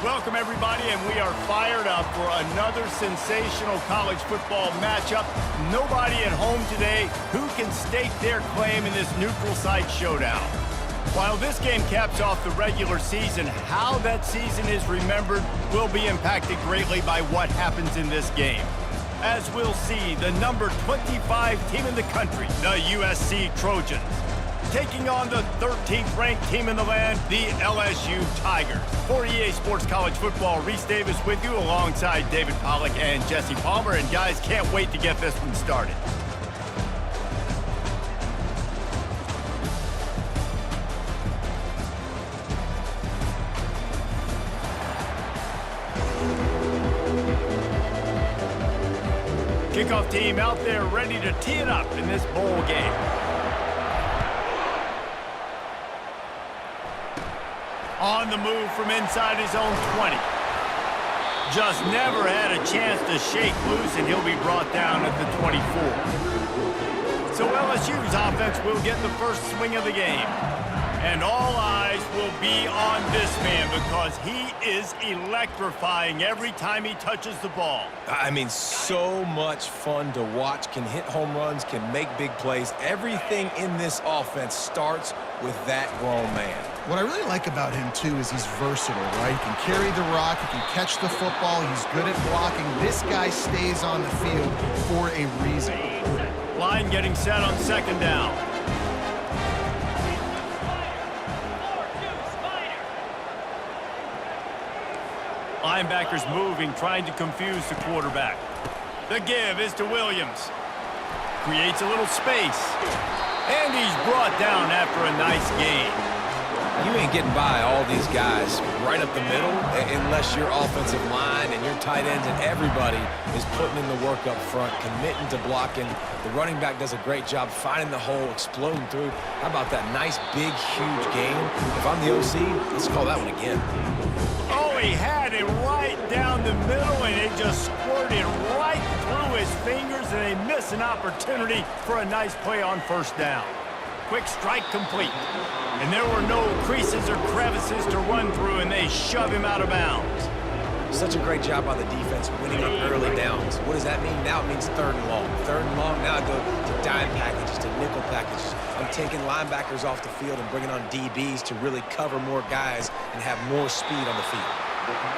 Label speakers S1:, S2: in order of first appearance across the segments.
S1: Welcome, everybody, and we are fired up for another sensational college football matchup. Nobody at home today who can stake their claim in this neutral site showdown. While this game caps off the regular season, how that season is remembered will be impacted greatly by what happens in this game. As we'll see, the number 25 team in the country, the USC Trojans, taking on the 13th ranked team in the land, the LSU Tigers. For EA Sports College Football, Reese Davis with you alongside David Pollack and Jesse Palmer. And guys, can't wait to get this one started. Kickoff team out there ready to tee it up in this bowl game. On the move from inside his own 20. Just never had a chance to shake loose, and he'll be brought down at the 24. So LSU's offense will get the first swing of the game. And all eyes will be on this man because he is electrifying every time he touches the ball.
S2: I mean, so much fun to watch. Can hit home runs, can make big plays. Everything in this offense starts with that grown man.
S3: What I really like about him, too, is he's versatile, right? He can carry the rock, he can catch the football, he's good at blocking. This guy stays on the field for a reason.
S1: Line getting set on second down. Linebackers moving, trying to confuse the quarterback. The give is to Williams. Creates a little space. And he's brought down after a nice gain.
S2: You ain't getting by all these guys right up the middle unless your offensive line and your tight ends and everybody is putting in the work up front, committing to blocking. The running back does a great job finding the hole, exploding through. How about that nice, big, huge gain? If I'm the OC, let's call that one again.
S1: Oh, he had it right down the middle, and it just squirted right through his fingers, and they miss an opportunity for a nice play on first down. Quick strike complete. And there were no creases or crevices to run through, and they shove him out of bounds.
S2: Such a great job by the defense winning on early downs. What does that mean? Now it means third and long. Third and long, now I go to dime packages, to nickel packages. I'm taking linebackers off the field and bringing on DBs to really cover more guys and have more speed on the field.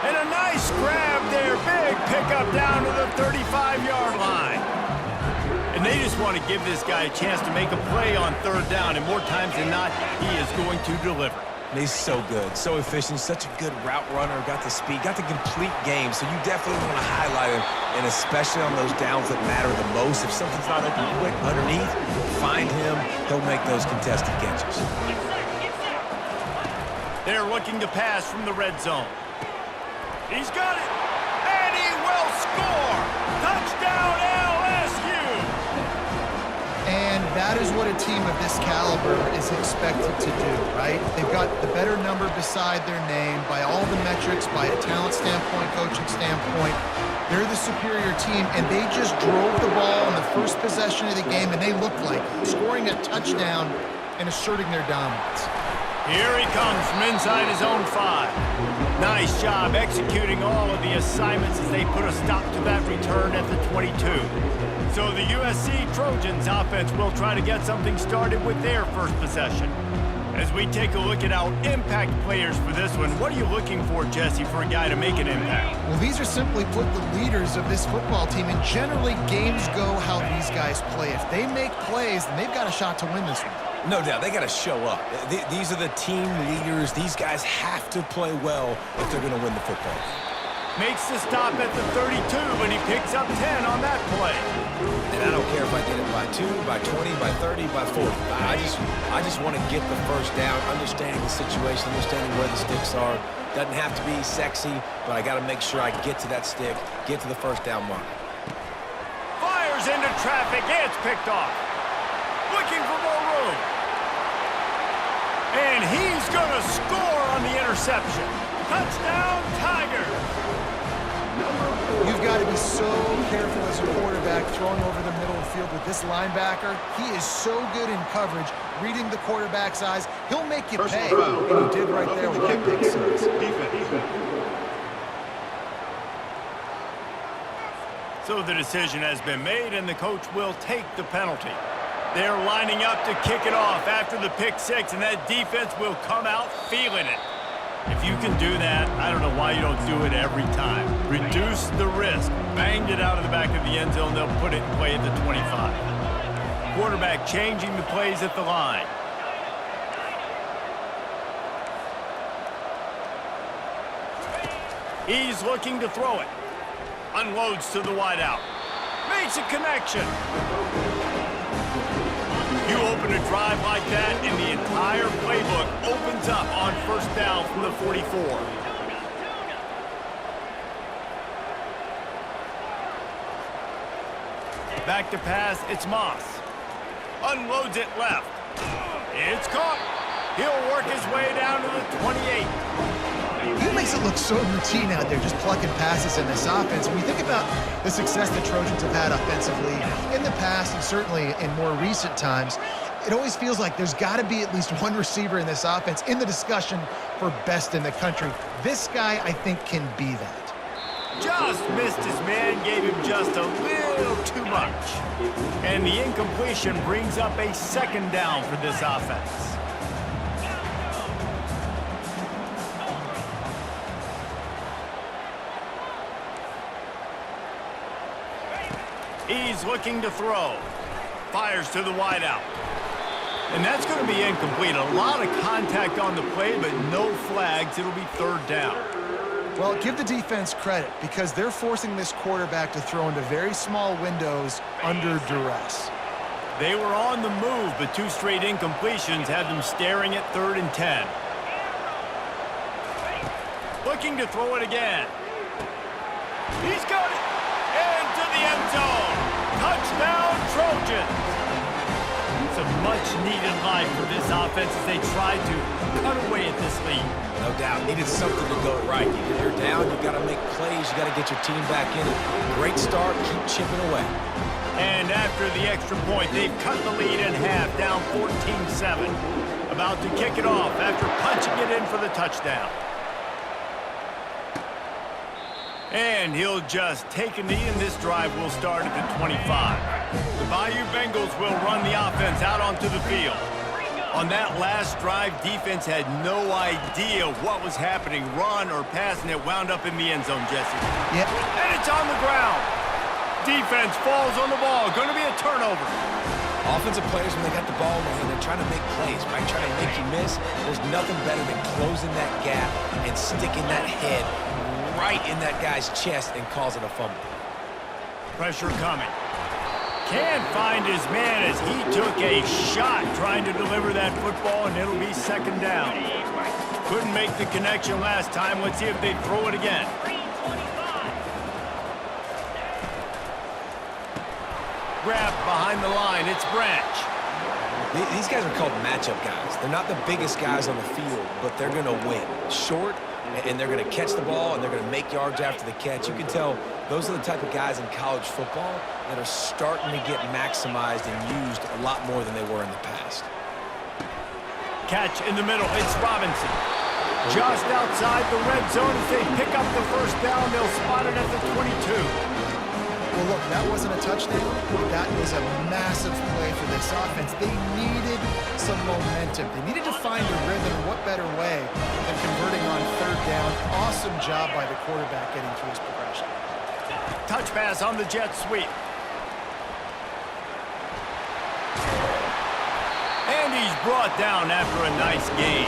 S1: And a nice grab there. Big pickup down to the 35-yard line. And they just want to give this guy a chance to make a play on third down, and more times than not, he is going to deliver.
S2: And he's so good, so efficient, such a good route runner, got the speed, got the complete game, so you definitely want to highlight him, and especially on those downs that matter the most. If something's not open quick underneath, find him, he'll make those contested catches.
S1: They're looking to pass from the red zone. He's got it, and he will score! Touchdown, LSU!
S3: And that is what a team of this caliber is expected to do, right? They've got the better number beside their name by all the metrics, by a talent standpoint, coaching standpoint. They're the superior team, and they just drove the ball on the first possession of the game, and they looked like scoring a touchdown and asserting their dominance.
S1: Here he comes from inside his own 5. Nice job executing all of the assignments as they put a stop to that return at the 22. So the USC Trojans offense will try to get something started with their first possession. As we take a look at our impact players for this one, what are you looking for, Jesse, for a guy to make an impact?
S3: Well, these are simply put the leaders of this football team, and generally games go how these guys play. If they make plays, then they've got a shot to win this one.
S2: No doubt, they got to show up. These are the team leaders. These guys have to play well if they're going to win the football game.
S1: Makes the stop at the 32, and he picks up 10 on that play.
S2: And I don't care if I get it by 2, by 20, by 30, by 40. I just want to get the first down, understanding the situation, understanding where the sticks are. Doesn't have to be sexy, but I got to make sure I get to that stick, get to the first down mark.
S1: Fires into traffic. It's picked off. Looking for more room. And he's going to score on the interception. Touchdown, Tigers.
S3: You've got to be so careful as a quarterback throwing over the middle of the field with this linebacker. He is so good in coverage, reading the quarterback's eyes. He'll make you pay, and he did right there with that pick six.
S1: So the decision has been made, and the coach will take the penalty. They're lining up to kick it off after the pick six, and that defense will come out feeling it. If you can do that, I don't know why you don't do it every time. Reduce the risk. Banged it out of the back of the end zone. They'll put it in play at the 25. Quarterback changing the plays at the line. He's looking to throw it. Unloads to the wideout. Makes a connection. You open a drive like that, and the entire playbook opens up on first down from the 44. Back to pass, it's Moss. Unloads it left. It's caught. He'll work his way down to the 28.
S3: He makes it look so routine out there, just plucking passes in this offense. When you think about the success the Trojans have had offensively in the past and certainly in more recent times, it always feels like there's got to be at least one receiver in this offense in the discussion for best in the country. This guy, I think, can be that.
S1: Just missed his man, gave him just a little too much. And the incompletion brings up a second down for this offense. He's looking to throw. Fires to the wideout. And that's going to be incomplete. A lot of contact on the play, but no flags. It'll be third down.
S3: Well, give the defense credit because they're forcing this quarterback to throw into very small windows under duress.
S1: They were on the move, but two straight incompletions had them staring at 3rd and 10. Looking to throw it again. He's got it. Into the end zone. Touchdown, Trojans. It's a much-needed life for this offense as they tried to cut away at this lead.
S2: No doubt. Needed something to go right. You're down. You got to make plays. You got to get your team back in it. Great start. Keep chipping away.
S1: And after the extra point, they've cut the lead in half, down 14-7. About to kick it off after punching it in for the touchdown. And he'll just take a knee, and this drive will start at the 25. The Bayou Bengals will run the offense out onto the field. On that last drive, defense had no idea what was happening, run or pass, and it wound up in the end zone, Jesse.
S3: Yep.
S1: And it's on the ground. Defense falls on the ball. Going to be a turnover.
S2: Offensive players, when they got the ball in their hand, they're trying to make plays, right? Trying to make you miss. There's nothing better than closing that gap and sticking that head right in that guy's chest and causing a fumble.
S1: Pressure coming. Can't find his man as he took a shot trying to deliver that football, and it'll be second down. Couldn't make the connection last time. Let's see if they throw it again. Grab behind the line. It's Branch.
S2: These guys are called matchup guys. They're not the biggest guys on the field, but they're going to win. Short, and they're going to catch the ball, and they're going to make yards after the catch. You can tell those are the type of guys in college football that are starting to get maximized and used a lot more than they were in the past.
S1: Catch in the middle. It's Robinson. Just outside the red zone as they pick up the first down. They'll spot it at the 22.
S3: Well, look, that wasn't a touchdown. That was a massive play for this offense. They needed some momentum. They needed to find a rhythm. What better way than converting on third down? Awesome job by the quarterback getting through his progression.
S1: Touch pass on the jet sweep. And he's brought down after a nice gain.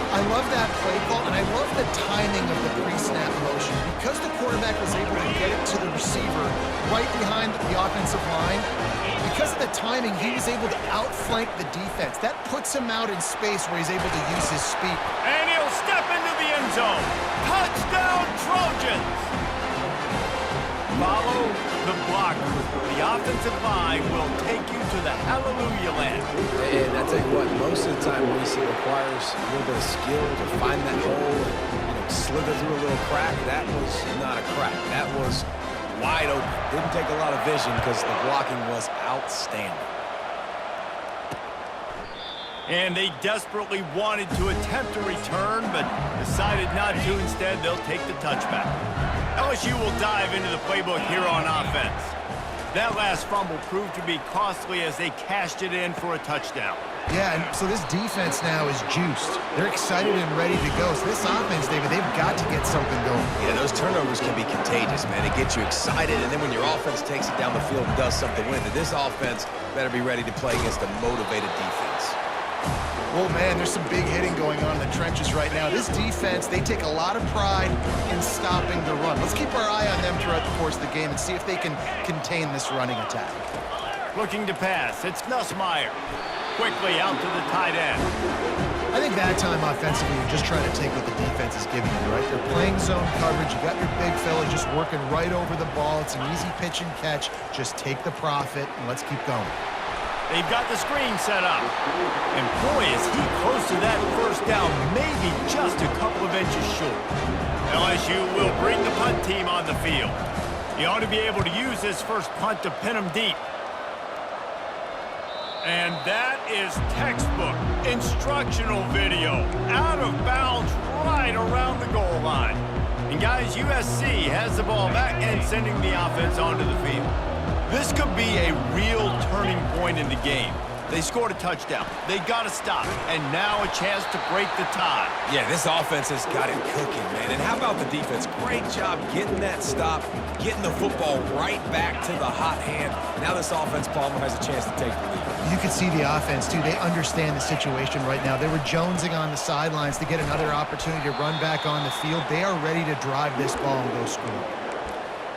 S3: I love that play call, and I love the timing of the pre-snap motion. Because the quarterback was able to get it to the receiver right behind the offensive line, because of the timing, he was able to outflank the defense. That puts him out in space where he's able to use his speed.
S1: And he'll step into the end zone. Touchdown, Trojans! Follow the blockers. The offensive line will take you to the hallelujah land.
S2: And I tell you what, most of the time, Reese, it requires a little bit of skill to find that hole and slither through a little crack. That was not a crack. That was wide open. Didn't take a lot of vision because the blocking was outstanding.
S1: And they desperately wanted to attempt a return, but decided not to. Instead, they'll take the touchback. LSU will dive into the playbook here on offense. That last fumble proved to be costly as they cashed it in for a touchdown.
S3: Yeah, and so this defense now is juiced. They're excited and ready to go. So this offense, David, they've got to get something going.
S2: Yeah, those turnovers can be contagious, man. It gets you excited, and then when your offense takes it down the field and does something with it, this offense better be ready to play against a motivated defense.
S3: Well, man, there's some big hitting going on in the trenches right now. This defense, they take a lot of pride in stopping the run. Let's keep our eye on them throughout the course of the game and see if they can contain this running attack.
S1: Looking to pass, it's Nussmeier. Quickly out to the tight end.
S3: I think that time offensively, you're just trying to take what the defense is giving you, right? They're playing zone coverage. You got your big fella just working right over the ball. It's an easy pitch and catch. Just take the profit and let's keep going.
S1: They've got the screen set up. And boy, is he close to that first down, maybe just a couple of inches short. LSU will bring the punt team on the field. He ought to be able to use this first punt to pin him deep. And that is textbook instructional video. Out of bounds right around the goal line. And guys, USC has the ball back and sending the offense onto the field. This could be a real turning point in the game. They scored a touchdown. They got to stop. And now a chance to break the tie.
S2: Yeah, this offense has got it cooking, man. And how about the defense? Great job getting that stop, getting the football right back to the hot hand. Now this offense, Palmer, has a chance to take the lead.
S3: You can see the offense, too. They understand the situation right now. They were jonesing on the sidelines to get another opportunity to run back on the field. They are ready to drive this ball and go score.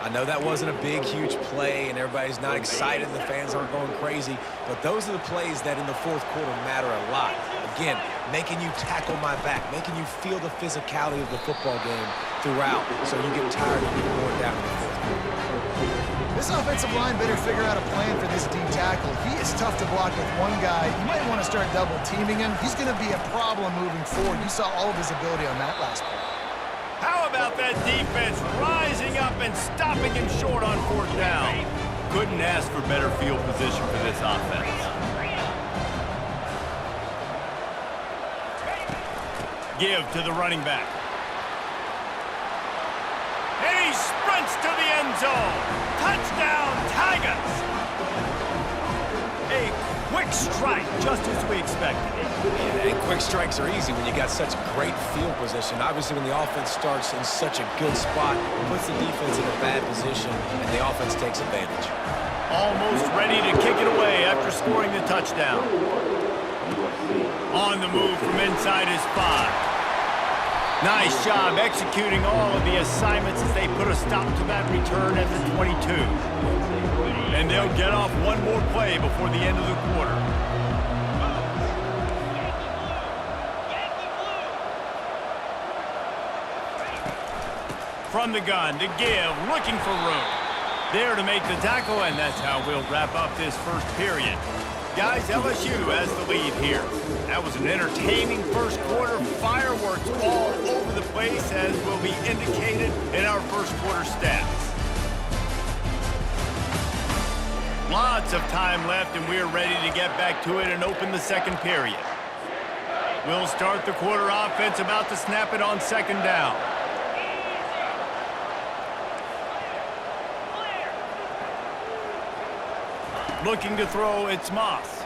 S2: I know that wasn't a big, huge play, and everybody's not excited, and the fans aren't going crazy, but those are the plays that in the fourth quarter matter a lot. Again, making you tackle my back, making you feel the physicality of the football game throughout, so you get tired and get worn down in the fourth quarter.
S3: This offensive line better figure out a plan for this D tackle. He is tough to block with one guy. You might want to start double-teaming him. He's going to be a problem moving forward. You saw all of his ability on that last play.
S1: How about that defense rising up and stopping him short on fourth down? Couldn't ask for better field position for this offense. Give to the running back. And he sprints to the end zone. Touchdown, Tigers! A quick strike, just as we expected.
S2: And quick strikes are easy when you got such great field position. Obviously, when the offense starts in such a good spot, puts the defense in a bad position, and the offense takes advantage.
S1: Almost ready to kick it away after scoring the touchdown. On the move from inside his 5. Nice job executing all of the assignments as they put a stop to that return at the 22. And they'll get off one more play before the end of the quarter. From the gun to give, looking for room. There to make the tackle, and that's how we'll wrap up this first period. Guys, LSU has the lead here. That was an entertaining first quarter. Fireworks all over the place, as will be indicated in our first quarter stats. Lots of time left, and we're ready to get back to it and open the second period. We'll start the quarter offense, about to snap it on second down. Looking to throw, it's Moss.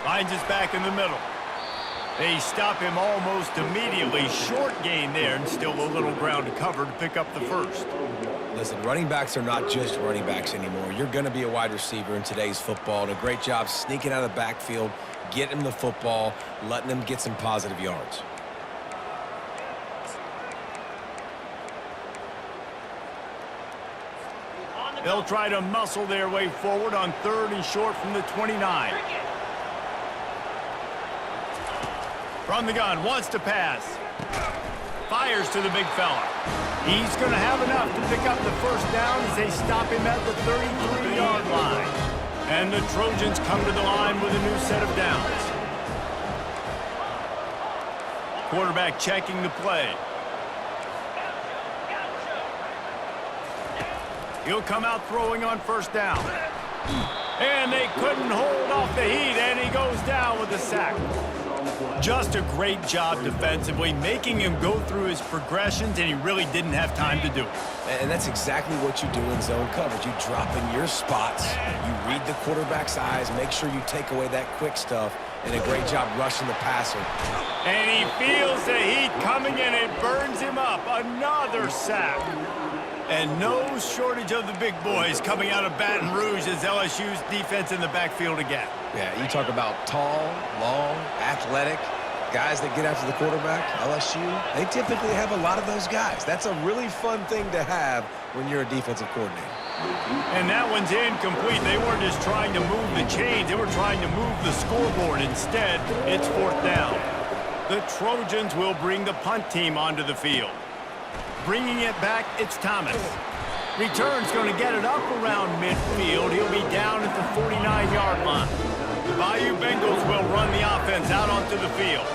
S1: Finds his back in the middle. They stop him almost immediately. Short gain there, and still a little ground to cover to pick up the first.
S2: Listen, running backs are not just running backs anymore. You're going to be a wide receiver in today's football. And a great job sneaking out of the backfield, getting him the football, letting him get some positive yards.
S1: They'll try to muscle their way forward on third and short from the 29. From the gun, wants to pass. Fires to the big fella. He's going to have enough to pick up the first down as they stop him at the 33-yard line. And the Trojans come to the line with a new set of downs. Quarterback checking the play. He'll come out throwing on first down. And they couldn't hold off the heat, and he goes down with a sack. Just a great job defensively, making him go through his progressions, and he really didn't have time to do it.
S2: And that's exactly what you do in zone coverage. You drop in your spots, you read the quarterback's eyes, make sure you take away that quick stuff, and a great job rushing the passer.
S1: And he feels the heat coming in. It burns him up. Another sack. And no shortage of the big boys coming out of Baton Rouge as LSU's defense in the backfield again.
S2: Yeah, you talk about tall, long, athletic, guys that get after the quarterback, LSU, they typically have a lot of those guys. That's a really fun thing to have when you're a defensive coordinator.
S1: And that one's incomplete. They weren't just trying to move the chains. They were trying to move the scoreboard. Instead, it's 4th down. The Trojans will bring the punt team onto the field. Bringing it back, it's Thomas. Return's going to get it up around midfield. He'll be down at the 49-yard line. The Bayou Bengals will run the offense out onto the field.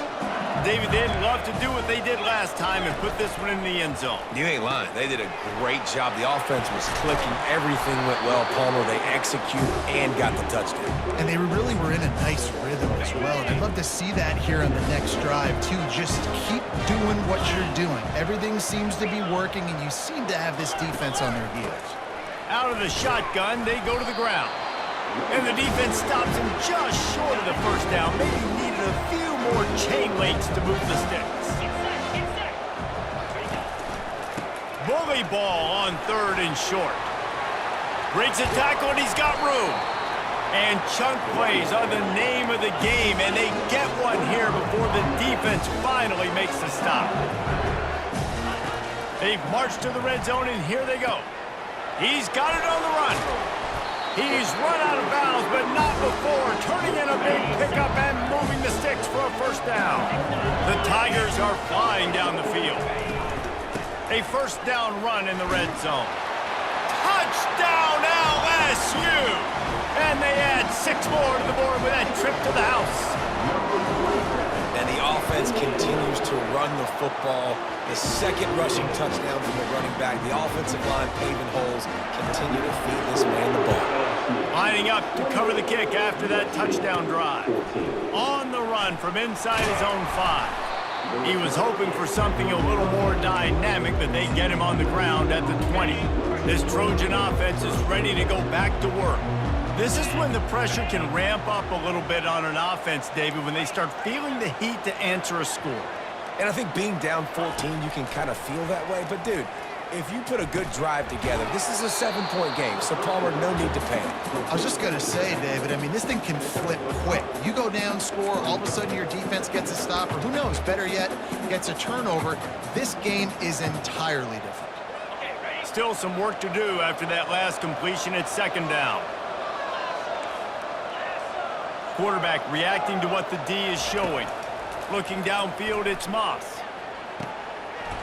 S1: David, they'd love to do what they did last time and put this one in the end zone.
S2: You ain't lying. They did a great job. The offense was clicking. Everything went well. Palmer, they executed and got the touchdown.
S3: And they really were in a nice rhythm as well. And I'd love to see that here on the next drive, too. Just keep doing what you're doing. Everything seems to be working, and you seem to have this defense on their heels.
S1: Out of the shotgun, they go to the ground. And the defense stops him just short of the first down. Maybe needed a few more chain links to move the sticks. Bully ball on 3rd and short. Breaks a tackle, and he's got room. And chunk plays are the name of the game, and they get one here before the defense finally makes the stop. They've marched to the red zone, and here they go. He's got it on the run. He's run out of bounds, but not before turning in a big pickup and moving the sticks for a first down. The Tigers are flying down the field. A first down run in the red zone. Touchdown LSU! And they add 6 more to the board with that trip to the house.
S2: And the offense continues to run the football. The second rushing touchdown from the running back. The offensive line paving holes. Continue to feed this man the ball.
S1: Lining up to cover the kick after that touchdown drive. On the run from inside his own 5. He was hoping for something a little more dynamic, but they get him on the ground at the 20. This Trojan offense is ready to go back to work. This is when the pressure can ramp up a little bit on an offense, David, when they start feeling the heat to answer a score.
S2: And I think being down 14, you can kind of feel that way. But, dude, if you put a good drive together, this is a 7-point game, so Palmer, no need to panic.
S3: I was just going to say, David, I mean, this thing can flip quick. You go down, score, all of a sudden your defense gets a stop, or who knows, better yet, gets a turnover. This game is entirely different.
S1: Still some work to do after that last completion at 2nd down. Quarterback reacting to what the D is showing. Looking downfield, it's Moss.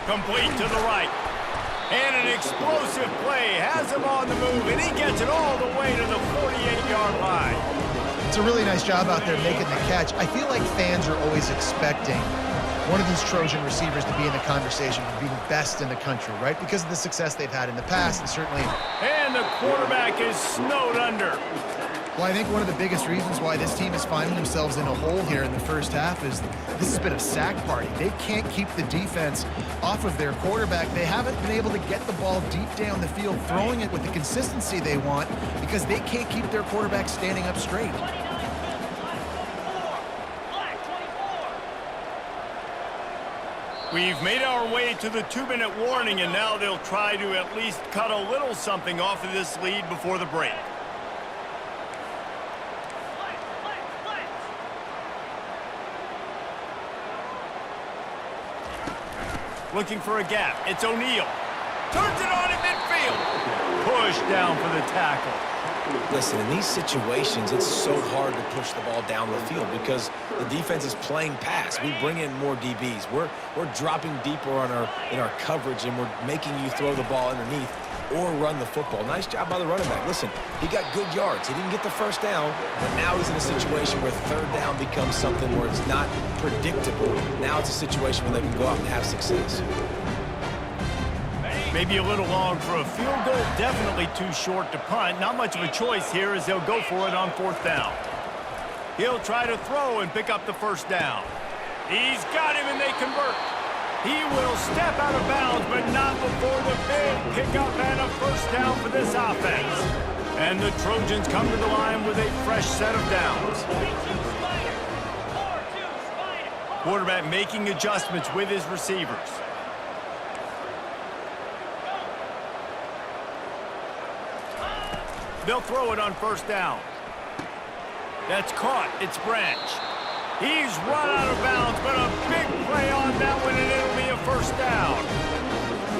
S1: Complete to the right. And an explosive play has him on the move, and he gets it all the way to the 48-yard line.
S3: It's a really nice job out there making the catch. I feel like fans are always expecting one of these Trojan receivers to be in the conversation for being best in the country, right? Because of the success they've had in the past, and certainly...
S1: And the quarterback is snowed under.
S3: Well, I think one of the biggest reasons why this team is finding themselves in a hole here in the first half is this has been a sack party. They can't keep the defense off of their quarterback. They haven't been able to get the ball deep down the field, throwing it with the consistency they want because they can't keep their quarterback standing up straight.
S1: We've made our way to the 2-minute warning, and now they'll try to at least cut a little something off of this lead before the break. Looking for a gap. It's O'Neal. Turns it on in midfield. Push down for the tackle.
S2: Listen, in these situations, it's so hard to push the ball down the field because the defense is playing pass. We bring in more DBs. We're dropping deeper in our coverage, and we're making you throw the ball underneath or run the football. Nice job by the running back. Listen, he got good yards. He didn't get the first down, but now he's in a situation where 3rd down becomes something where it's not predictable. Now it's a situation where they can go out and have success.
S1: Maybe a little long for a field goal. Definitely too short to punt. Not much of a choice here as they'll go for it on 4th down. He'll try to throw and pick up the first down. He's got him, and they convert. He will step out of bounds, but not before the big pickup and a first down for this offense. And the Trojans come to the line with a fresh set of downs. Quarterback making adjustments with his receivers. They'll throw it on first down. That's caught. It's Branch. He's run out of bounds, but a big play on that one, and it'll be a first down.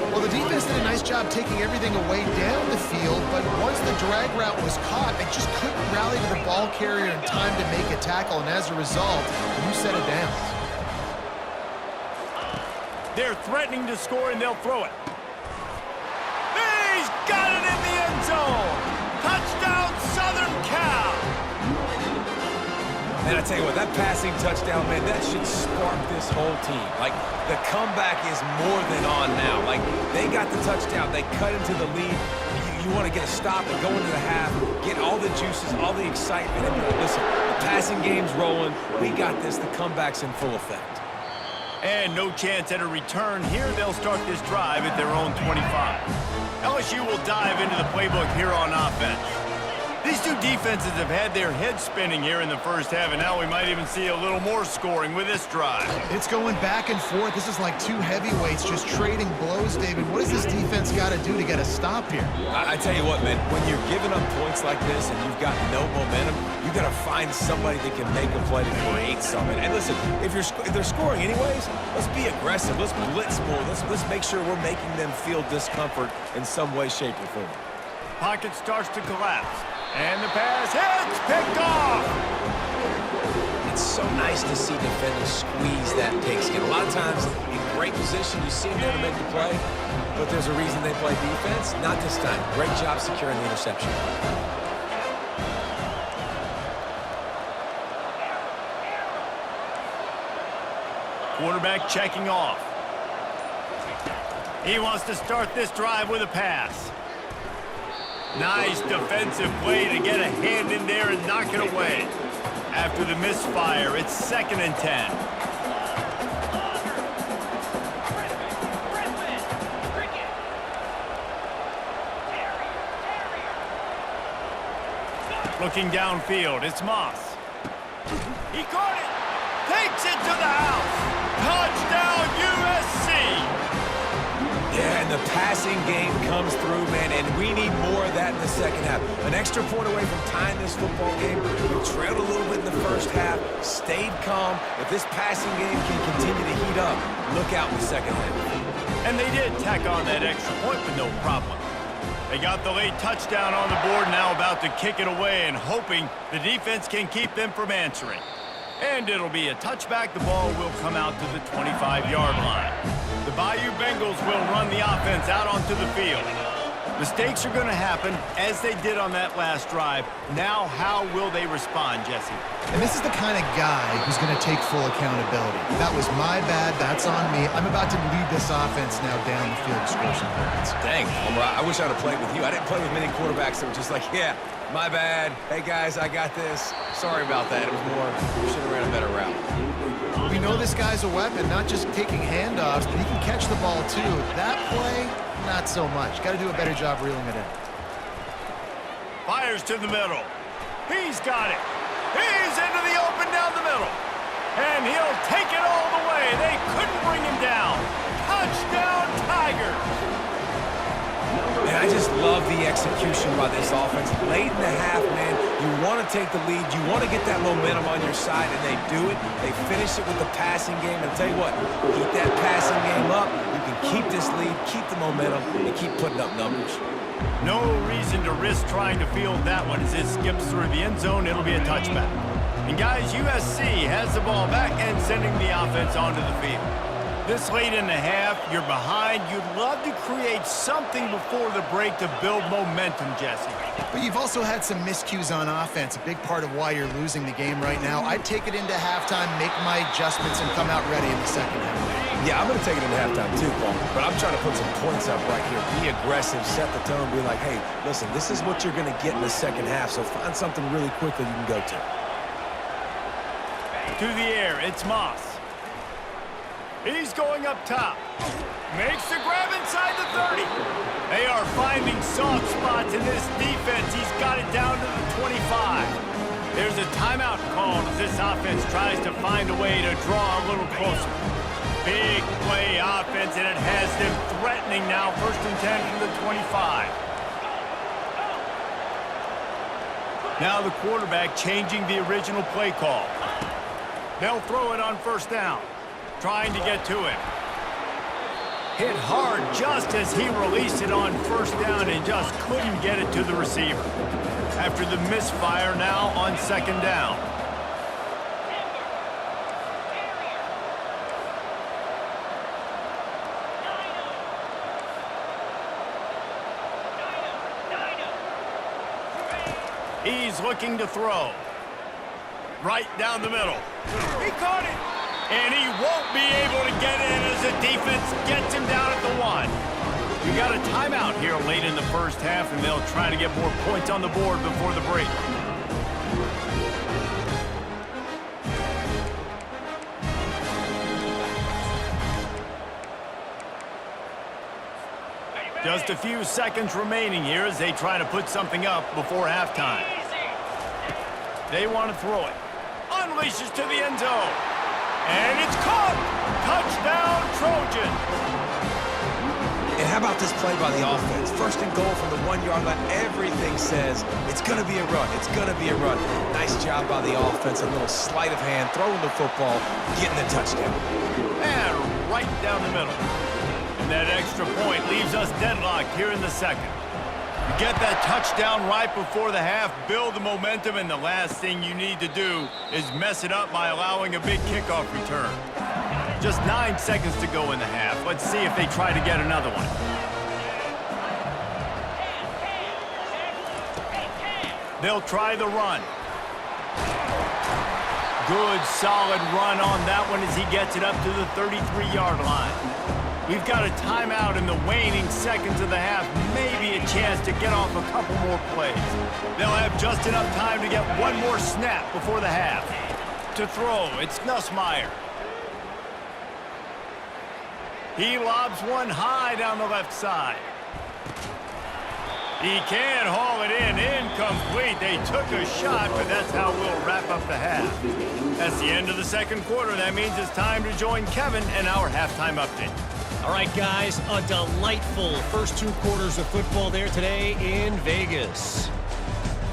S3: Well, the defense did a nice job taking everything away down the field, but once the drag route was caught, they just couldn't rally to the ball carrier in time to make a tackle, and as a result, new set of downs.
S1: They're threatening to score, and they'll throw it. He's got it in the end zone. Touchdown, Southern Cal.
S2: And I tell you what, that passing touchdown, man, that should spark this whole team. Like, the comeback is more than on now. Like, they got the touchdown. They cut into the lead. You want to get a stop and go into the half, get all the juices, all the excitement. And listen, the passing game's rolling. We got this. The comeback's in full effect.
S1: And no chance at a return here. They'll start this drive at their own 25. LSU will dive into the playbook here on offense. These two defenses have had their heads spinning here in the first half, and now we might even see a little more scoring with this drive.
S3: It's going back and forth. This is like two heavyweights just trading blows, David. What does this defense got to do to get a stop here?
S2: I tell you what, man, when you're giving up points like this and you've got no momentum, you got to find somebody that can make a play to create something. And listen, if they're scoring anyways, let's be aggressive. Let's blitz more. Let's make sure we're making them feel discomfort in some way, shape, or form.
S1: Pocket starts to collapse. And the pass hits, picked off.
S2: It's so nice to see defenders squeeze that pigskin. A lot of times in great position, you see them there to make the play, but there's a reason they play defense. Not this time. Great job securing the interception.
S1: Quarterback checking off. He wants to start this drive with a pass. Nice defensive play to get a hand in there and knock it away. After the misfire, it's 2nd and 10. Looking downfield, it's Moss. He caught it. Takes it to the house. Touchdown, USC.
S2: Yeah, and the passing game comes through, man, and we need more of that in the second half. An extra point away from tying this football game. We trailed a little bit in the first half, stayed calm. If this passing game can continue to heat up, look out in the second half.
S1: And they did tack on that extra point with no problem. They got the late touchdown on the board, now about to kick it away and hoping the defense can keep them from answering. And it'll be a touchback. The ball will come out to the 25-yard line. The Bayou Bengals will run the offense out onto the field. Mistakes are going to happen, as they did on that last drive. Now, how will they respond, Jesse?
S3: And this is the kind of guy who's going to take full accountability. That was my bad. That's on me. I'm about to lead this offense now down the field to score some points.
S2: Dang, Homer, I wish I'd have played with you. I didn't play with many quarterbacks that were just like, yeah, my bad. Hey, guys, I got this. Sorry about that. It was more, we should have ran a better route.
S3: We know this guy's a weapon, not just taking handoffs, but he can catch the ball, too. That play, not so much. Got to do a better job reeling it in.
S1: Fires to the middle. He's got it. He's into the open down the middle. And he'll take it all the way. They couldn't bring him down. Touchdown, Tigers.
S2: And I just love the execution by this offense. Late in the half, man, you want to take the lead. You want to get that momentum on your side, and they do it. They finish it with the passing game. And I'll tell you what, keep that passing game up. You can keep this lead, keep the momentum, and keep putting up numbers.
S1: No reason to risk trying to field that one as it skips through the end zone. It'll be a touchback. And guys, USC has the ball back and sending the offense onto the field. This late in the half, you're behind. You'd love to create something before the break to build momentum, Jesse.
S3: But you've also had some miscues on offense, a big part of why you're losing the game right now. I'd take it into halftime, make my adjustments, and come out ready in the second half.
S2: Yeah, I'm going to take it into halftime too, Paul. But I'm trying to put some points up right here. Be aggressive, set the tone, be like, hey, listen, this is what you're going to get in the second half, so find something really quickly you can go to.
S1: To the air, it's Moss. He's going up top. Makes the grab inside the 30. They are finding soft spots in this defense. He's got it down to the 25. There's a timeout called as this offense tries to find a way to draw a little closer. Big play offense, and it has them threatening now. 1st and 10 from the 25. Now the quarterback changing the original play call. They'll throw it on 1st down. Trying to get to him. Hit hard just as he released it on 1st down and just couldn't get it to the receiver. After the misfire now on 2nd down. He's looking to throw. Right down the middle. He caught it. And he won't be able to get in as the defense gets him down at the 1. We got a timeout here late in the 1st half, and they'll try to get more points on the board before the break. Just a few seconds remaining here as they try to put something up before halftime. They want to throw it. Unleashes to the end zone. And it's caught! Touchdown, Trojan!
S2: And how about this play by the offense? 1st and goal from the 1-yard line. Everything says it's going to be a run. It's going to be a run. Nice job by the offense. A little sleight of hand, throwing the football, getting the touchdown.
S1: And right down the middle. And that extra point leaves us deadlocked here in the 2nd. You get that touchdown right before the half, build the momentum, and the last thing you need to do is mess it up by allowing a big kickoff return. Just 9 seconds to go in the half. Let's see if they try to get another one. They'll try the run. Good, solid run on that one as he gets it up to the 33-yard line. We've got a timeout in the waning seconds of the half. Maybe a chance to get off a couple more plays. They'll have just enough time to get one more snap before the half. To throw, it's Nussmeier. He lobs one high down the left side. He can haul it in. Incomplete. They took a shot, but that's how we'll wrap up the half. That's the end of the 2nd quarter. That means it's time to join Kevin and our halftime update.
S4: All right, guys, a delightful first 2 quarters of football there today in Vegas.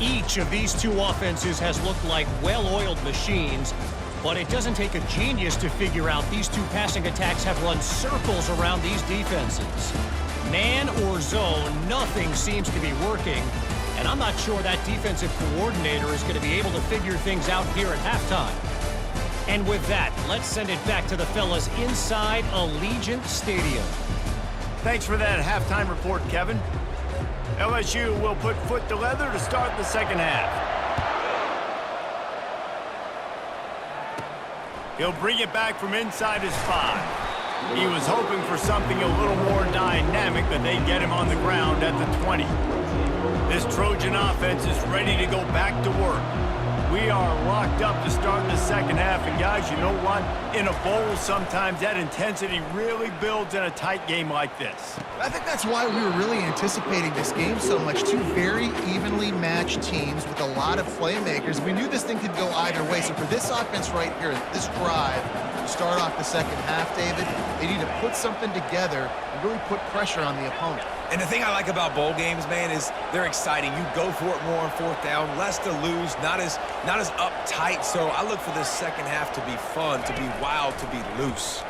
S4: Each of these 2 offenses has looked like well-oiled machines, but it doesn't take a genius to figure out these 2 passing attacks have run circles around these defenses. Man or zone, nothing seems to be working, and I'm not sure that defensive coordinator is going to be able to figure things out here at halftime. And with that, let's send it back to the fellas inside Allegiant Stadium.
S1: Thanks for that halftime report, Kevin. LSU will put foot to leather to start the 2nd half. He'll bring it back from inside his 5. He was hoping for something a little more dynamic, but they'd get him on the ground at the 20. This Trojan offense is ready to go back to work. We are locked up to start the 2nd half, and guys, you know what? In a bowl, sometimes that intensity really builds in a tight game like this.
S3: I think that's why we were really anticipating this game so much. 2 very evenly matched teams with a lot of playmakers. We knew this thing could go either way. So for this offense right here, this drive, to start off the 2nd half, David, they need to put something together and really put pressure on the opponent.
S2: And the thing I like about bowl games, man, is they're exciting. You go for it more on 4th down, less to lose, not as uptight. So I look for this 2nd half to be fun, to be wild, to be loose.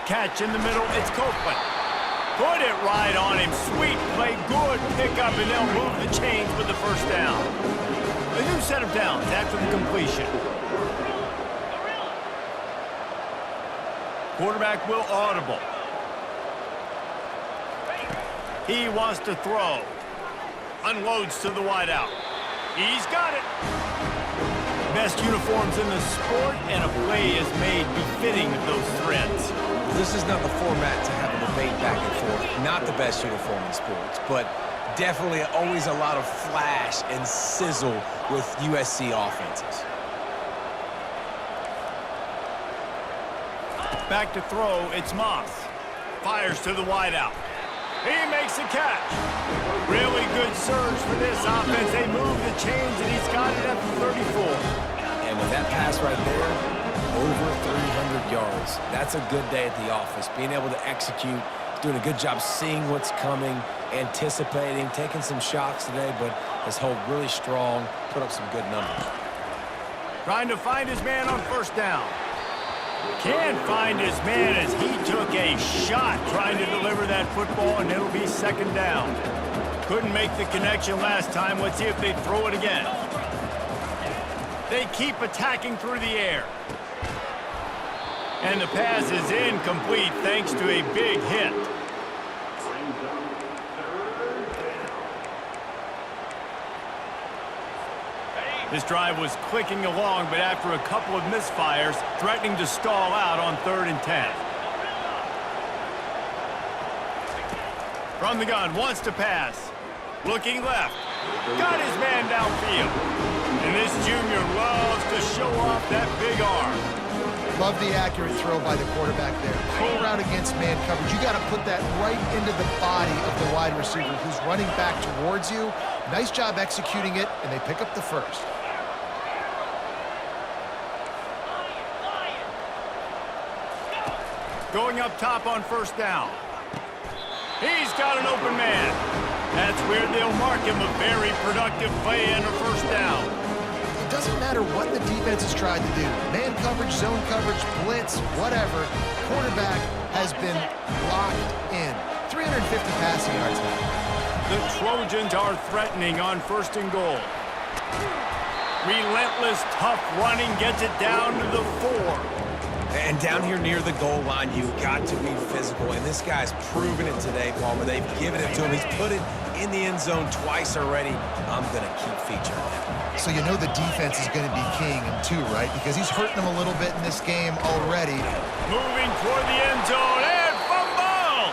S1: Catch in the middle, it's Copeland. Put it right on him. Sweet play, good pickup, and they'll move the chains with the 1st down. A new set of downs after the completion. Quarterback will audible. He wants to throw. Unloads to the wideout. He's got it. Best uniforms in the sport, and a play is made befitting of those threads.
S2: This is not the format to have a debate back and forth. Not the best uniform in sports, but definitely always a lot of flash and sizzle with USC offenses.
S1: Back to throw, it's Moss. Fires to the wideout. He makes a catch. Really good surge for this offense. They move the chains, and he's got it at the 34.
S2: And with that pass right there, over 300 yards. That's a good day at the office. Being able to execute, doing a good job seeing what's coming, anticipating, taking some shots today, but has held really strong, put up some good numbers.
S1: Trying to find his man on first down. Can't find his man as he took a shot trying to deliver that football, and it'll be second down. Couldn't make the connection last time. Let's see if they throw it again. They keep attacking through the air. And the pass is incomplete thanks to a big hit. This drive was clicking along, but after a couple of misfires, threatening to stall out on 3rd and 10. From the gun, wants to pass. Looking left. Got his man downfield. And this junior loves to show off that big arm.
S3: Love the accurate throw by the quarterback there. Pull route against man coverage. You got to put that right into the body of the wide receiver who's running back towards you. Nice job executing it, and they pick up the first.
S1: Going up top on first down. He's got an open man. That's where they'll mark him a very productive play and a first down.
S3: It doesn't matter what the defense has tried to do. Man coverage, zone coverage, blitz, whatever. Quarterback has been locked in. 350 passing yards now.
S1: The Trojans are threatening on 1st and goal. Relentless, tough running gets it down to the 4.
S2: And down here near the goal line, you've got to be physical. And this guy's proven it today, Palmer. They've given it to him. He's put it in the end zone twice already. I'm going to keep featuring him.
S3: So you know the defense is going to be keying him too, right? Because he's hurting them a little bit in this game already.
S1: Moving toward the end zone and fumble!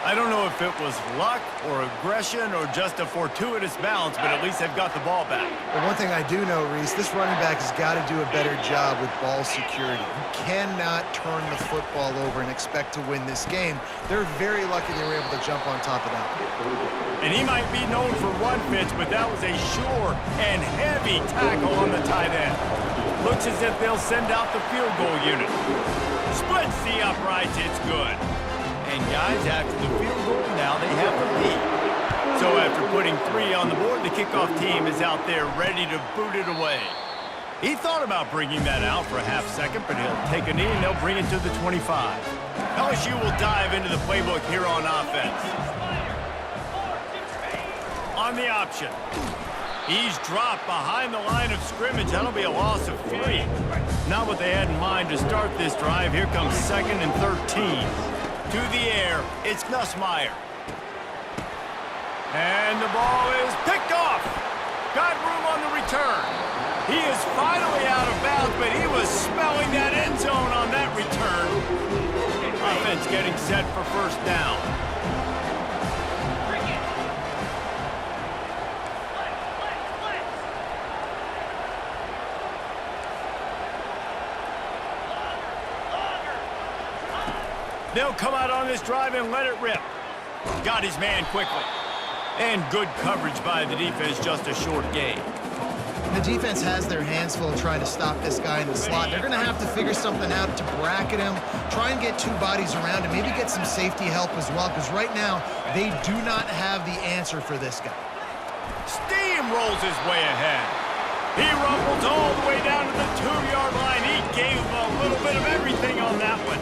S1: I don't know if it was luck or aggression or just a fortuitous bounce, but at least they've got the ball back.
S3: But one thing I do know, Reese, this running back has got to do a better job with ball security. You cannot turn the football over and expect to win this game. They're very lucky they were able to jump on top of that.
S1: And he might be known for run fits, but that was a sure and heavy tackle on the tight end. Looks as if they'll send out the field goal unit. Splits the uprights, it's good. And guys, after the field goal, now they have the lead. So after putting 3 on the board, the kickoff team is out there ready to boot it away. He thought about bringing that out for a half second, but he'll take a knee and they'll bring it to the 25. LSU will dive into the playbook here on offense. On the option. He's dropped behind the line of scrimmage. That'll be a loss of 3. Not what they had in mind to start this drive. Here comes 2nd and 13. To the air, it's Nussmeier. And the ball is picked off. Got room on the return. He is finally out of bounds, but he was smelling that end zone on that return. Offense getting set for first down. They'll come out on this drive and let it rip. Got his man quickly. And good coverage by the defense, just a short gain.
S3: The defense has their hands full trying to stop this guy in the slot. They're going to have to figure something out to bracket him, try and get 2 bodies around him, maybe get some safety help as well, because right now they do not have the answer for this guy.
S1: Steamrolls his way ahead. He rumbles all the way down to the 2-yard line. He gave him a little bit of everything on that one.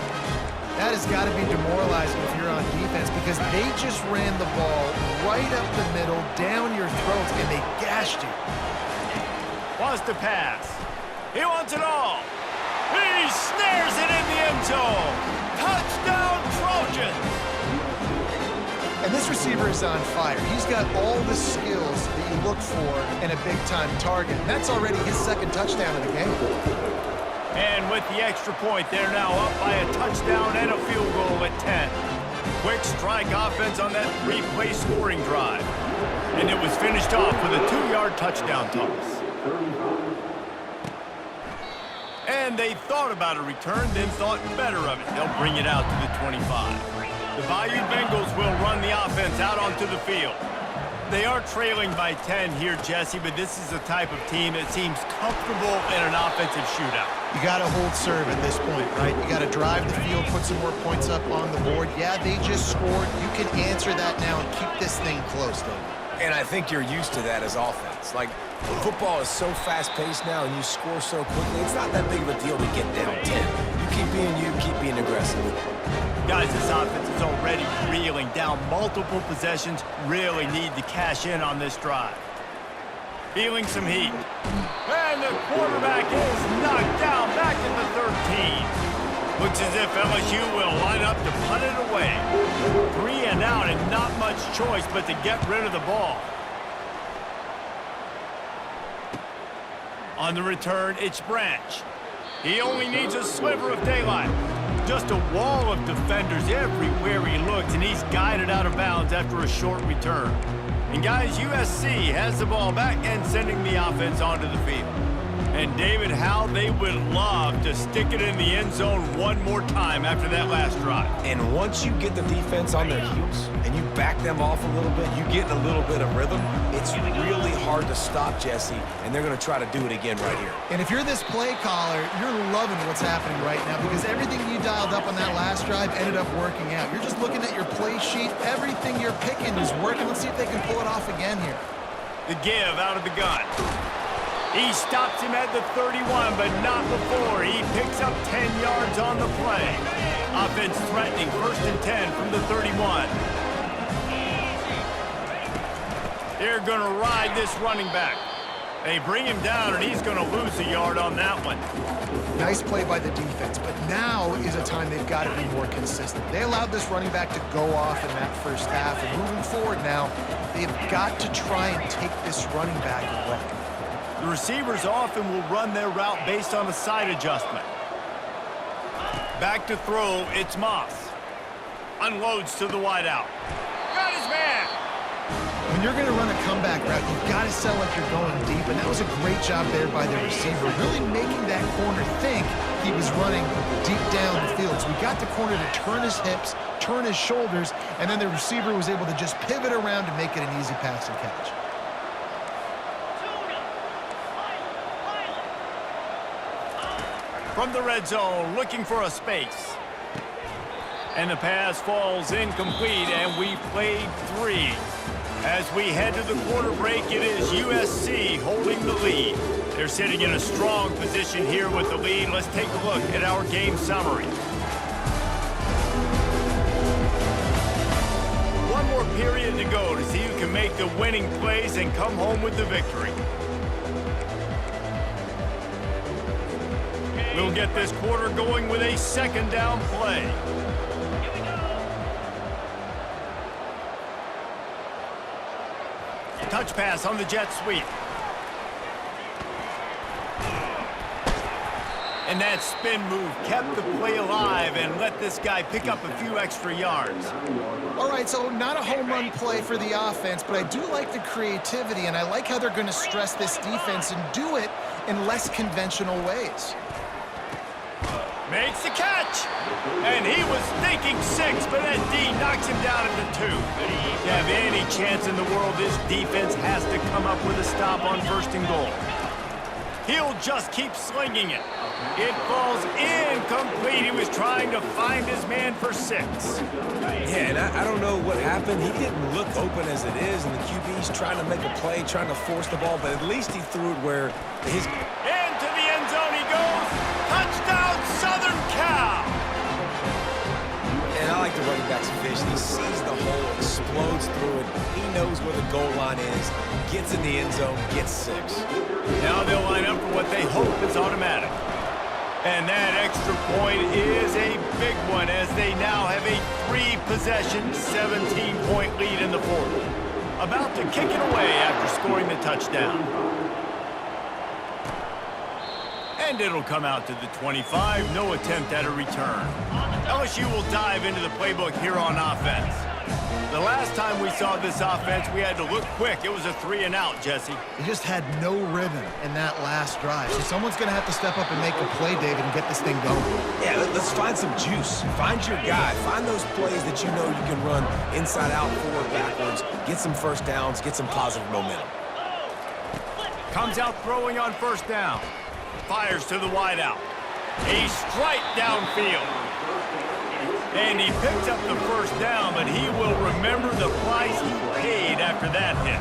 S3: That has got to be demoralizing if you're on defense, because they just ran the ball right up the middle, down your throats, and they gashed you.
S1: Wants to pass. He wants it all. He snares it in the end zone. Touchdown, Trojans.
S3: And this receiver is on fire. He's got all the skills that you look for in a big-time target. That's already his 2nd touchdown of the game.
S1: And with the extra point, they're now up by a touchdown and a field goal at 10. Quick strike offense on that 3-play scoring drive. And it was finished off with a 2-yard touchdown toss. And they thought about a return, then thought better of it. They'll bring it out to the 25. The Bayou Bengals will run the offense out onto the field. They are trailing by 10 here, Jesse, but this is the type of team that seems comfortable in an offensive shootout.
S3: You got to hold serve at this point, right? You got to drive the field, put some more points up on the board. Yeah, they just scored. You can answer that now and keep this thing close, though.
S2: And I think you're used to that as offense. Like, football is so fast-paced now and you score so quickly, it's not that big of a deal to get down 10. You keep being aggressive.
S1: Guys, this offense is already reeling down multiple possessions. Really need to cash in on this drive. Feeling some heat. And the quarterback is knocked down back at the 13. Looks as if LSU will line up to punt it away. 3 and out and not much choice but to get rid of the ball. On the return, it's Branch. He only needs a sliver of daylight. Just a wall of defenders everywhere he looks, and he's guided out of bounds after a short return. And guys, USC has the ball back and sending the offense onto the field. And David, how they would love to stick it in the end zone one more time after that last drive.
S2: And once you get the defense on their heels and you back them off a little bit, you get in a little bit of rhythm, it's really hard to stop, Jesse, and they're going to try to do it again right here.
S3: And if you're this play caller, you're loving what's happening right now because everything you dialed up on that last drive ended up working out. You're just looking at your play sheet. Everything you're picking is working. Let's see if they can pull it off again here.
S1: The give out of the gun. He stops him at the 31, but not before. He picks up 10 yards on the play. Offense threatening, 1st and 10 from the 31. They're going to ride this running back. They bring him down, and he's going to lose a yard on that one.
S3: Nice play by the defense, but now is a time they've got to be more consistent. They allowed this running back to go off in that first half, and moving forward now, they've got to try and take this running back away.
S1: The receivers often will run their route based on a side adjustment. Back to throw, it's Moss. Unloads to the wideout. Got his man!
S3: When you're going to run a comeback route, you've got to sell like you're going deep, and that was a great job there by the receiver, really making that corner think he was running deep down the field. So we got the corner to turn his hips, turn his shoulders, and then the receiver was able to just pivot around to make it an easy pass and catch.
S1: From the red zone, looking for a space. And the pass falls incomplete, and we've played 3. As we head to the quarter break, it is USC holding the lead. They're sitting in a strong position here with the lead. Let's take a look at our game summary. One more period to go to see who can make the winning plays and come home with the victory. We'll get this quarter going with a 2nd down play. Touch pass on the jet sweep. And that spin move kept the play alive and let this guy pick up a few extra yards.
S3: All right, so not a home run play for the offense, but I do like the creativity, and I like how they're going to stress this defense and do it in less conventional ways.
S1: Makes the catch. And he was thinking 6, but that D knocks him down at the 2. To have any chance in the world, this defense has to come up with a stop on 1st and goal. He'll just keep slinging it. It falls incomplete. He was trying to find his man for 6.
S2: Yeah, and I don't know what happened. He didn't look open as it is, and the QB's trying to make a play, trying to force the ball, but at least he threw it where his...
S1: Into the end zone he goes. Touchdown, Southern Cal!
S2: And I like the running back's vision. He sees the hole, explodes through it. He knows where the goal line is, gets in the end zone, gets 6.
S1: Now they'll line up for what they hope is automatic. And that extra point is a big one as they now have a 3-possession, 17-point lead in the 4th. About to kick it away after scoring the touchdown. And it'll come out to the 25. No attempt at a return. LSU will dive into the playbook here on offense. The last time we saw this offense, we had to look quick. It was a 3-and-out, Jesse.
S3: They just had no rhythm in that last drive. So someone's going to have to step up and make a play, David, and get this thing going.
S2: Yeah, let's find some juice. Find your guy. Find those plays that you know you can run inside out, forward, backwards, get some first downs, get some positive momentum.
S1: Comes out throwing on first down. Fires to the wideout. A strike downfield. And he picks up the first down, but he will remember the price he paid after that hit.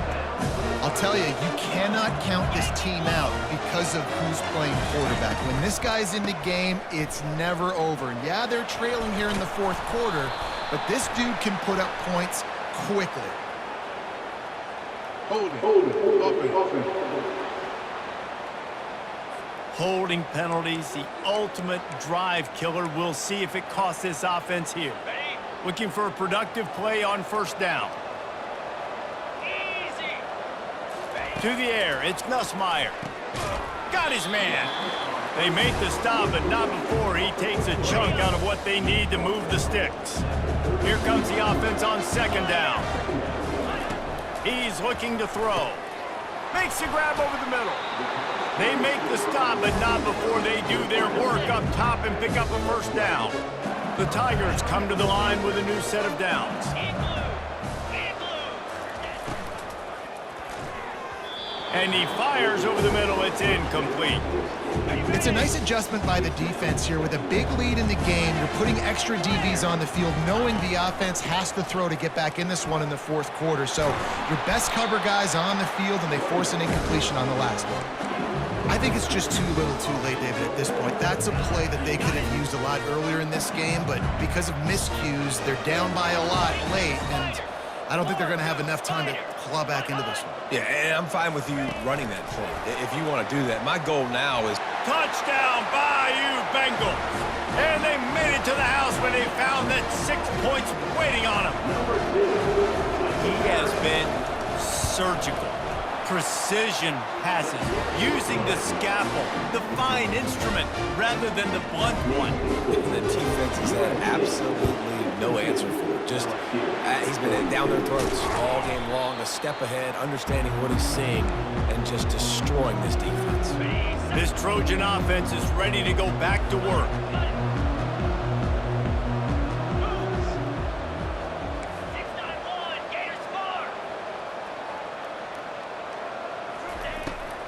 S3: I'll tell you, you cannot count this team out because of who's playing quarterback. When this guy's in the game, it's never over. And yeah, they're trailing here in the fourth quarter, but this dude can put up points quickly.
S1: Holding penalties, the ultimate drive killer. We'll see if it costs this offense here. Looking for a productive play on first down. To the air, it's Nussmeier. Got his man. They make the stop, but not before he takes a chunk out of what they need to move the sticks. Here comes the offense on second down. He's looking to throw. Makes the grab over the middle. They make the stop, but not before they do their work up top and pick up a first down. The Tigers come to the line with a new set of downs. And he fires over the middle. It's incomplete.
S3: It's a nice adjustment by the defense here. With a big lead in the game, you're putting extra DBs on the field, knowing the offense has to throw to get back in this one in the fourth quarter. So your best cover guys on the field, and they force an incompletion on the last one. I think it's just too little too late, David, at this point. That's a play that they could have used a lot earlier in this game, but because of miscues, they're down by a lot late, and I don't think they're going to have enough time to claw back into this one.
S2: Yeah, and I'm fine with you running that play if you want to do that. My goal now is
S1: Touchdown, Bayou Bengals. And they made it to the house when they found that 6 points waiting on him. He has been surgical. Precision passes, using the scalpel, the fine instrument, rather than the blunt one.
S2: the defense has had absolutely no answer for it. Just, he's been down their throats all game long, a step ahead, understanding what he's seeing, and just destroying this defense.
S1: This Trojan offense is ready to go back to work.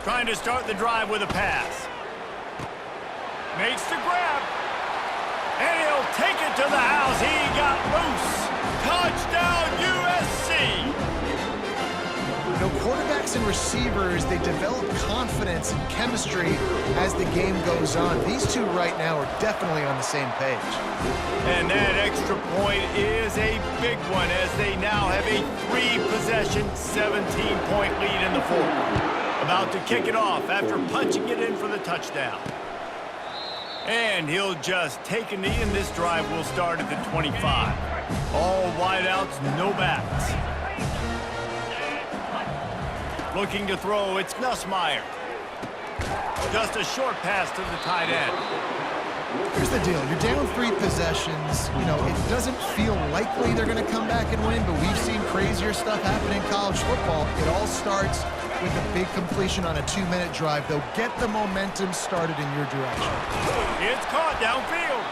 S1: Trying to start the drive with a pass. Makes the grab. And he'll take it to the house. He got loose. Touchdown, USC.
S3: You know, quarterbacks and receivers, they develop confidence and chemistry as the game goes on. These two right now are definitely on the same page.
S1: And that extra point is a big one as they now have a 3-possession, 17-point lead in the fourth. About to kick it off after punching it in for the touchdown. And he'll just take a knee, and this drive will start at the 25. All wideouts, no backs. Looking to throw, it's Nussmeier. Just a short pass to the tight end.
S3: Here's the deal. You're down 3 possessions. You know, it doesn't feel likely they're going to come back and win, but we've seen crazier stuff happen in college football. It all starts with a big completion on a 2-minute drive. They'll get the momentum started in your direction.
S1: It's caught downfield.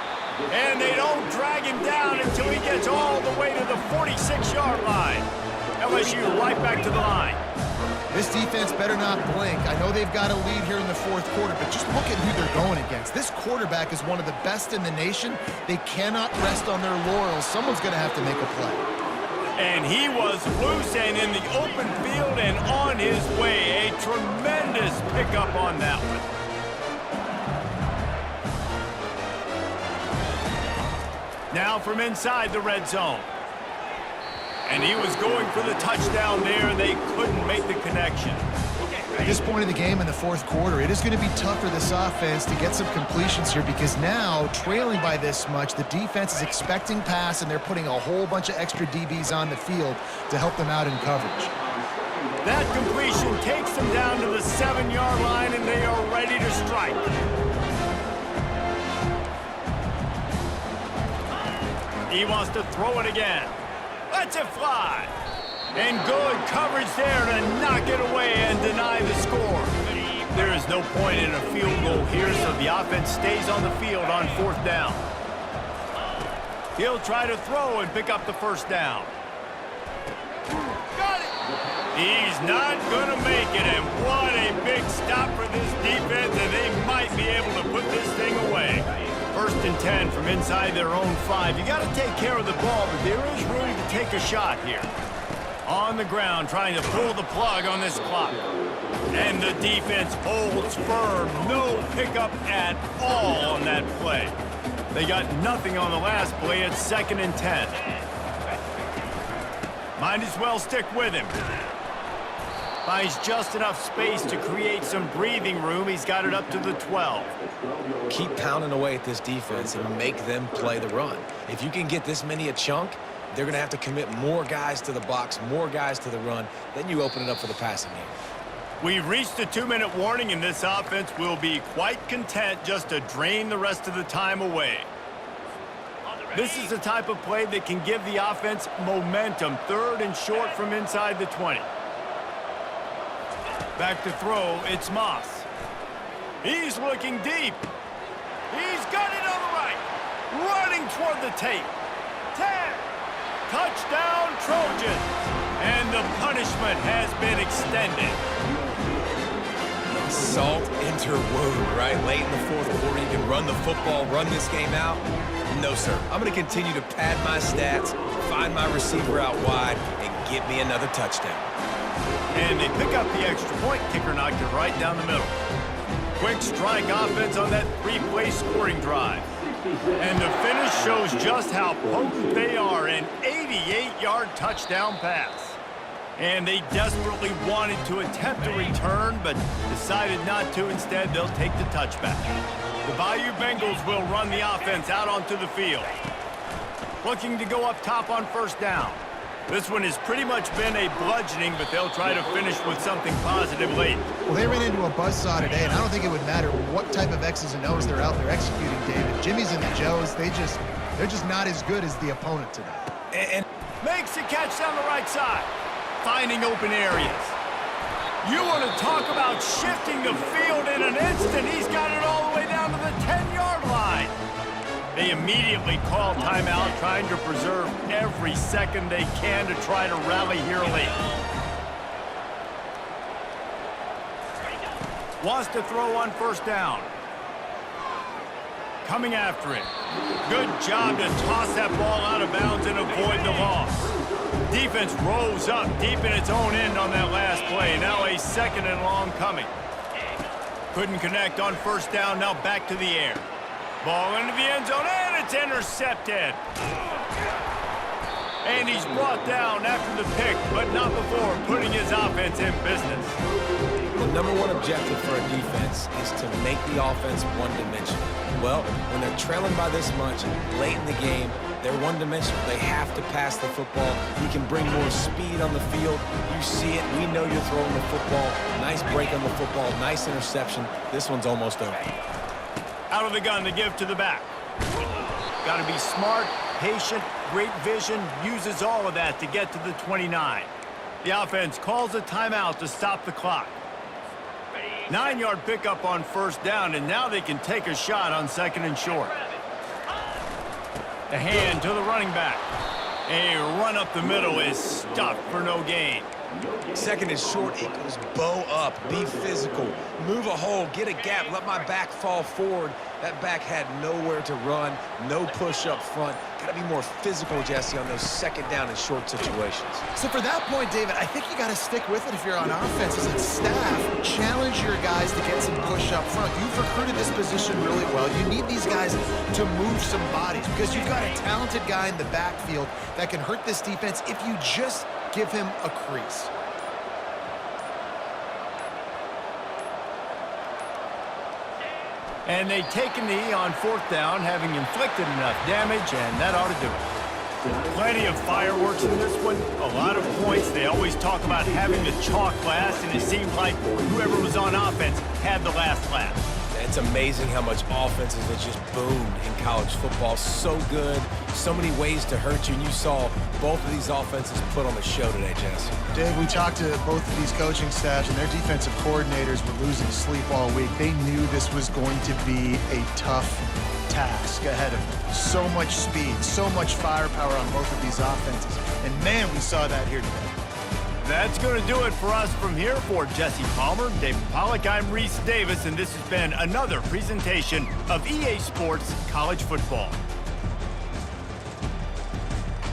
S1: And they don't drag him down until he gets all the way to the 46-yard line. LSU right back to the line.
S3: This defense better not blink. I know they've got a lead here in the fourth quarter, but just look at who they're going against. This quarterback is one of the best in the nation. They cannot rest on their laurels. Someone's going to have to make a play.
S1: And he was loose and in the open field and on his way. A tremendous pickup on that one. Now from inside the red zone. And he was going for the touchdown there, and they couldn't make the connection.
S3: At this point in the game in the fourth quarter, it is going to be tough for this offense to get some completions here because now, trailing by this much, the defense is expecting pass, and they're putting a whole bunch of extra DBs on the field to help them out in coverage.
S1: That completion takes them down to the 7-yard line, and they are ready to strike. He wants to throw it again. Lets it fly. And good coverage there to knock it away and deny the score. There is no point in a field goal here, so the offense stays on the field on 4th down. He'll try to throw and pick up the 1st down. Got it! He's not going to make it, and what a big stop for this defense, and they might be able to put this thing away. 1st and 10 from inside their own 5. You got to take care of the ball, but there is room to take a shot here. On the ground, trying to pull the plug on this clock. And the defense holds firm. No pickup at all on that play. They got nothing on the last play. It's 2nd and 10. Might as well stick with him. Finds just enough space to create some breathing room. He's got it up to the 12.
S2: Keep pounding away at this defense and make them play the run. If you can get this many a chunk, they're going to have to commit more guys to the box, more guys to the run. Then you open it up for the passing game.
S1: We've reached the 2-minute warning, and this offense will be quite content just to drain the rest of the time away. This is the type of play that can give the offense momentum. 3rd and short from inside the 20. Back to throw, it's Moss. He's looking deep. He's got it on the right. Running toward the tape. 10. Touchdown, Trojans. And the punishment has been extended.
S2: Salt interwove, right? Late in the 4th quarter, you can run the football, run this game out. No, sir. I'm going to continue to pad my stats, find my receiver out wide, and get me another touchdown.
S1: And they pick up the extra point. Kicker knocked it right down the middle. Quick strike offense on that 3-play scoring drive. And the finish shows just how potent they are. An 88-yard touchdown pass. And they desperately wanted to attempt a return, but decided not to. Instead, they'll take the touchback. The Bayou Bengals will run the offense out onto the field. Looking to go up top on 1st down. This one has pretty much been a bludgeoning, but they'll try to finish with something positive late.
S3: Well, they ran into a buzzsaw today, and I don't think it would matter what type of X's and O's they're out there executing, David. Jimmy's and the Joes, they're just not as good as the opponent today.
S1: And makes a catch down the right side. Finding open areas. You want to talk about shifting the field in an instant. He's got it all the way down to the 10-yard line. They immediately call timeout, trying to preserve every second they can to try to rally here late. Wants to throw on 1st down. Coming after it. Good job to toss that ball out of bounds and avoid the loss. Defense rose up deep in its own end on that last play. Now a 2nd and long coming. Couldn't connect on 1st down. Now back to the air. Ball into the end zone, and it's intercepted. And he's brought down after the pick, but not before putting his offense in business.
S2: The #1 objective for a defense is to make the offense one-dimensional. Well, when they're trailing by this much, late in the game, they're one-dimensional. They have to pass the football. You can bring more speed on the field. You see it. We know you're throwing the football. Nice break on the football. Nice interception. This one's almost over.
S1: Out of the gun to give to the back. Got to be smart, patient, great vision, uses all of that to get to the 29. The offense calls a timeout to stop the clock. 9-yard pickup on 1st down, and now they can take a shot on 2nd and short. The hand to the running back. A run up the middle is stuffed for no gain.
S2: 2nd and short equals bow up, be physical, move a hole, get a gap, let my back fall forward. That back had nowhere to run, no push up front. Got to be more physical, Jesse, on those 2nd down and short situations.
S3: So for that point, David, I think you got to stick with it if you're on offense as a staff. Challenge your guys to get some push up front. You've recruited this position really well. You need these guys to move some bodies because you've got a talented guy in the backfield that can hurt this defense if you just give him a crease.
S1: And they take a knee on 4th down, having inflicted enough damage, and that ought to do it. Plenty of fireworks in this one, a lot of points. They always talk about having the chalk last, and it seemed like whoever was on offense had the last laugh.
S2: And It's amazing how much offenses have just boomed in college football. So good, so many ways to hurt you, and you saw both of these offenses put on the show today, Jess.
S3: Dave, we talked to both of these coaching staffs, and their defensive coordinators were losing sleep all week. They knew this was going to be a tough task ahead of them. So much speed, so much firepower on both of these offenses. And man, we saw that here today.
S1: That's going to do it for us from here. For Jesse Palmer, David Pollack, I'm Reese Davis, and this has been another presentation of EA Sports College Football.